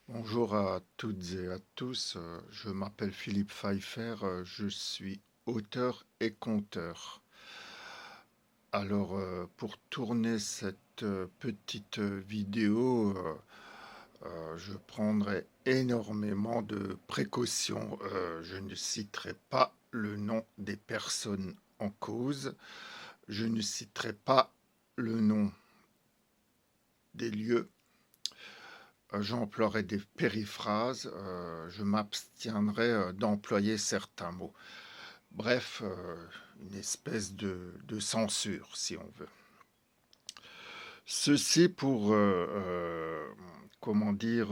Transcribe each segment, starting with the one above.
Bonjour à toutes et à tous, je m'appelle Philippe Pfeiffer, je suis auteur et conteur. Alors, pour tourner cette petite vidéo, je prendrai énormément de précautions. Je ne citerai pas le nom des personnes en cause, je ne citerai pas le nom des lieux. J'emploierai des périphrases, je m'abstiendrai d'employer certains mots. Bref, une espèce de censure, si on veut. Ceci pour, comment dire,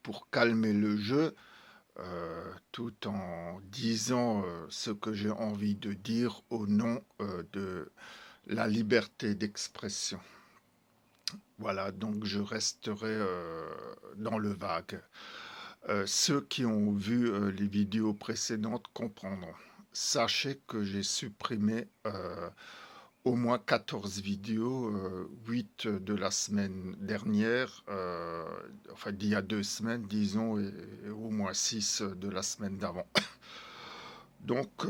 pour calmer le jeu, tout en disant ce que j'ai envie de dire au nom de la liberté d'expression. Voilà, donc je resterai dans le vague. Ceux qui ont vu les vidéos précédentes comprendront. Sachez que j'ai supprimé au moins 14 vidéos, 8 de la semaine dernière, enfin d'il y a 2 semaines, disons, et au moins 6 de la semaine d'avant. Donc,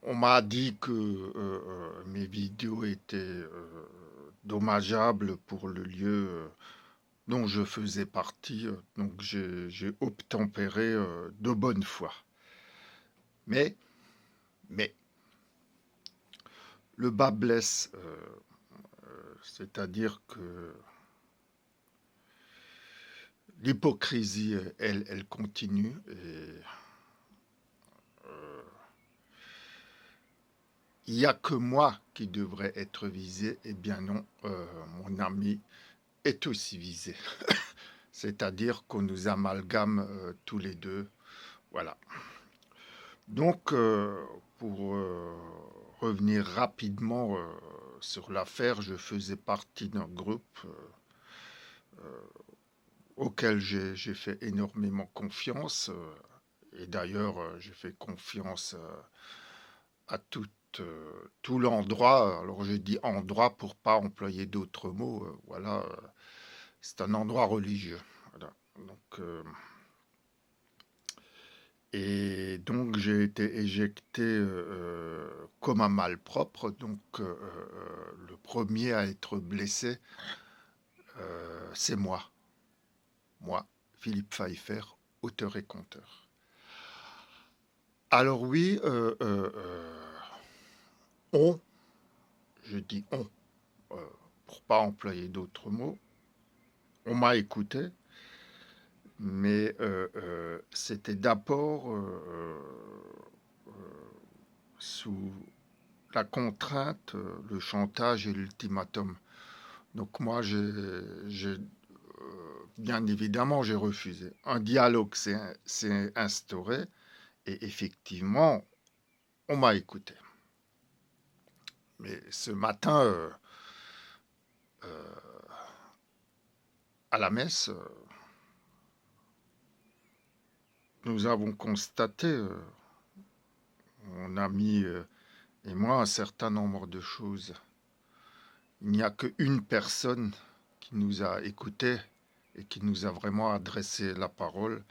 on m'a dit que mes vidéos étaient dommageables pour le lieu dont je faisais partie, donc j'ai obtempéré de bonne foi. Mais, mais, le bas blesse, c'est-à-dire que l'hypocrisie, elle continue, et il n'y a que moi qui devrais être visé, eh bien non, mon ami est aussi visé. C'est-à-dire qu'on nous amalgame tous les deux, voilà. Donc, pour revenir rapidement sur l'affaire, je faisais partie d'un groupe auquel j'ai fait énormément confiance. Et d'ailleurs, j'ai fait confiance à tout l'endroit. Alors, j'ai dit endroit pour pas employer d'autres mots. Voilà, c'est un endroit religieux. Voilà. Donc, et donc j'ai été éjecté comme un malpropre. Donc le premier à être blessé, c'est moi, Philippe Pfeiffer, auteur et conteur. Alors oui, on, je dis on, euh, pour pas employer d'autres mots, on m'a écouté, mais c'était d'abord sous la contrainte, le chantage et l'ultimatum. Donc moi, bien évidemment, j'ai refusé. Un dialogue s'est instauré et effectivement, on m'a écouté. Mais ce matin, à la messe, nous avons constaté, mon ami et moi, un certain nombre de choses. Il n'y a qu'une personne qui nous a écoutés et qui nous a vraiment adressé la parole,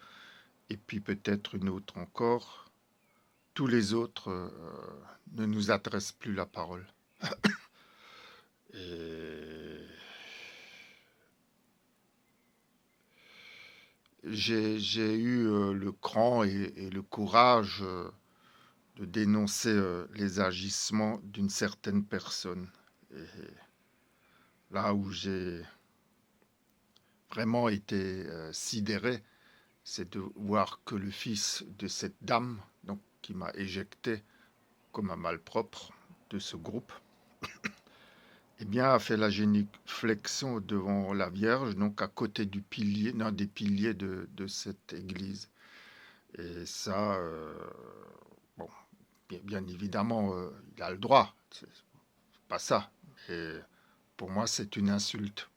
et puis peut-être une autre encore. Tous les autres ne nous adressent plus la parole. Et j'ai eu le cran et le courage de dénoncer les agissements d'une certaine personne. Et là où j'ai vraiment été sidéré, c'est de voir que le fils de cette dame, donc qui m'a éjecté comme un malpropre de ce groupe, eh bien, a fait la génuflexion devant la Vierge, donc à côté du pilier, l'un des piliers de cette église. Et ça, bon, bien évidemment, il a le droit, c'est pas ça. Et pour moi, c'est une insulte.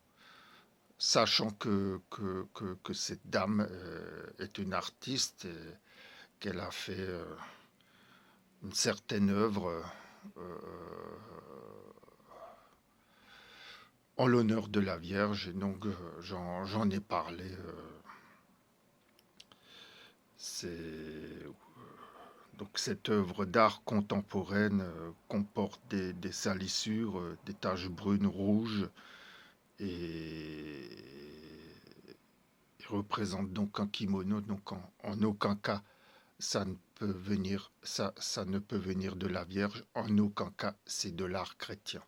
Sachant que cette dame est une artiste et qu'elle a fait une certaine œuvre en l'honneur de la Vierge. Et donc, j'en ai parlé. C'est donc cette œuvre d'art contemporaine comporte des salissures, des taches brunes, rouges, et il représente donc un kimono. Donc, en aucun cas, ça ne peut venir de la Vierge. En aucun cas, c'est de l'art chrétien.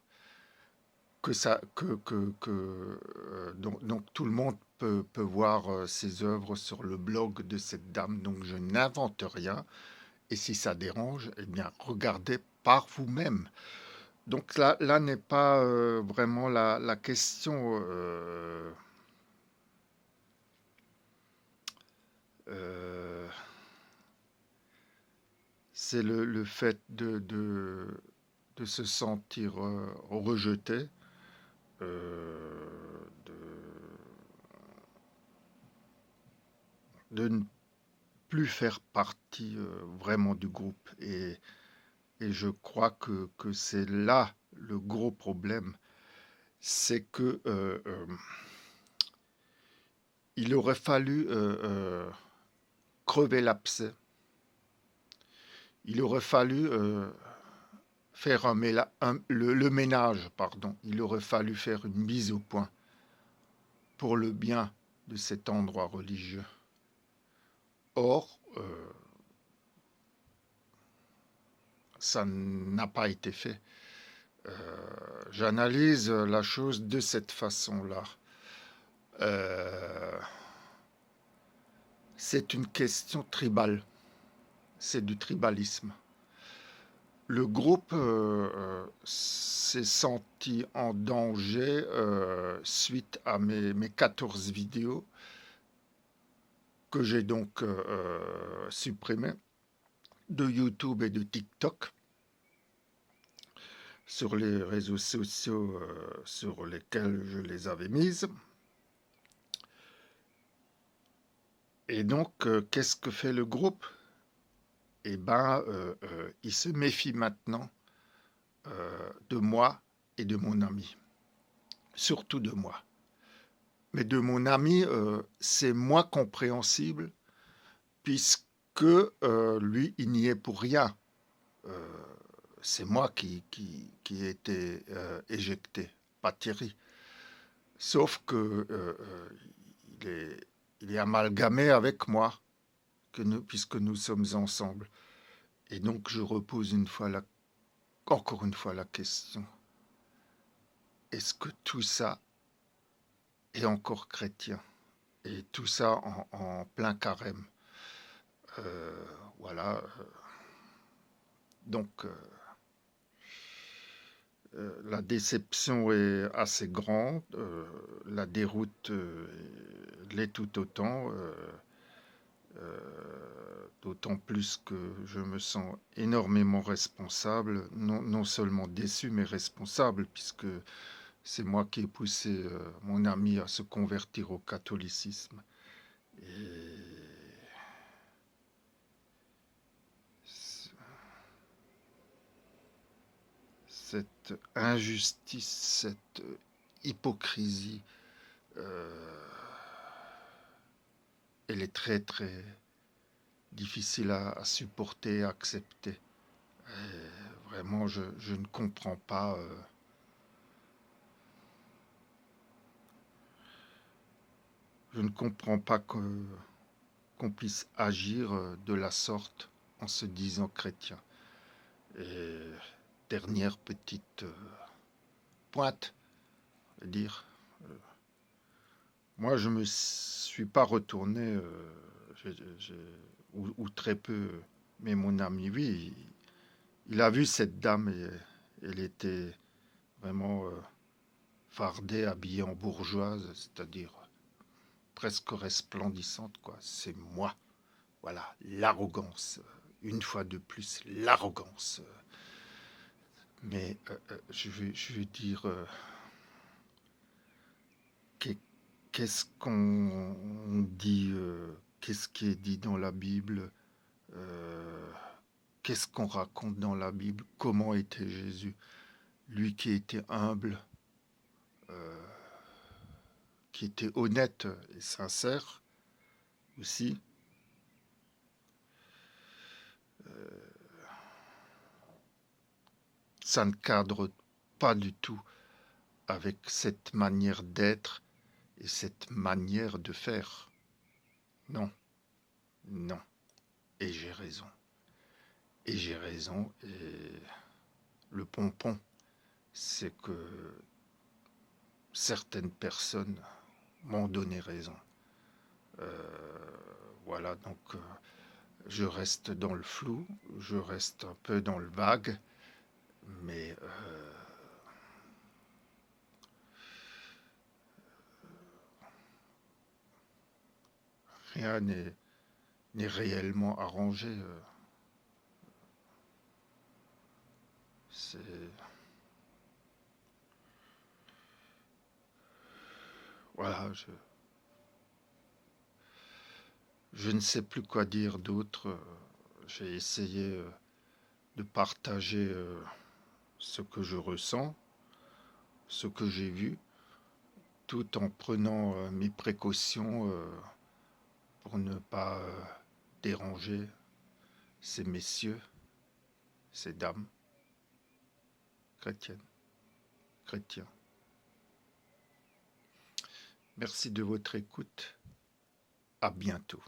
Donc tout le monde peut voir ces œuvres sur le blog de cette dame. Donc je n'invente rien. Et si ça dérange, eh bien regardez par vous-même. Donc là n'est pas vraiment la question. Euh, c'est le fait de se sentir rejeté, de, de ne plus faire partie vraiment du groupe. Et je crois que c'est là le gros problème. C'est que il aurait fallu crever l'abcès. Il aurait fallu faire le ménage, pardon. Il aurait fallu faire une mise au point pour le bien de cet endroit religieux. Or, ça n'a pas été fait. J'analyse la chose de cette façon-là. Euh, c'est une question tribale. C'est du tribalisme. Le groupe s'est senti en danger suite à mes 14 vidéos que j'ai donc supprimées de YouTube et de TikTok sur les réseaux sociaux sur lesquels je les avais mises. Et donc, qu'est-ce que fait le groupe? Eh bien, il se méfie maintenant de moi et de mon ami. Surtout de moi. Mais de mon ami, c'est moins compréhensible puisque lui, il n'y est pour rien. Euh, c'est moi qui ai été éjecté, pas Thierry. Sauf que il est, il est amalgamé avec moi, puisque nous sommes ensemble. Et donc je repose encore une fois la question. Est-ce que tout ça est encore chrétien? Et tout ça en plein carême. Euh, voilà. Donc la déception est assez grande. La déroute l'est tout autant. D'autant plus que je me sens énormément responsable, non seulement déçu, mais responsable, puisque c'est moi qui ai poussé mon ami à se convertir au catholicisme. Et cette injustice, cette hypocrisie, euh, elle est très très difficile à supporter, à accepter. Et vraiment, je ne comprends pas. Je ne comprends pas qu'on puisse agir de la sorte en se disant chrétien. Et dernière petite pointe, à dire, moi je me suis pas retourné, ou très peu, mais mon ami, oui, il a vu cette dame et elle était vraiment fardée, habillée en bourgeoise, c'est-à-dire presque resplendissante, quoi. C'est moi. Voilà, l'arrogance. Une fois de plus, l'arrogance. Mais je vais dire, qu'est-ce qu'on dit, qu'est-ce qui est dit dans la Bible, euh, qu'est-ce qu'on raconte dans la Bible, comment était Jésus, lui qui était humble, qui était honnête et sincère aussi. Ça ne cadre pas du tout avec cette manière d'être et cette manière de faire. Non, non. Et j'ai raison. Et j'ai raison. Et le pompon, c'est que certaines personnes m'ont donné raison. Voilà, donc je reste dans le flou, je reste un peu dans le vague, mais rien n'est réellement arrangé. C'est voilà, je ne sais plus quoi dire d'autre. J'ai essayé de partager ce que je ressens, ce que j'ai vu, tout en prenant mes précautions pour ne pas déranger ces messieurs, ces dames chrétiennes, chrétiens. Merci de votre écoute. À bientôt.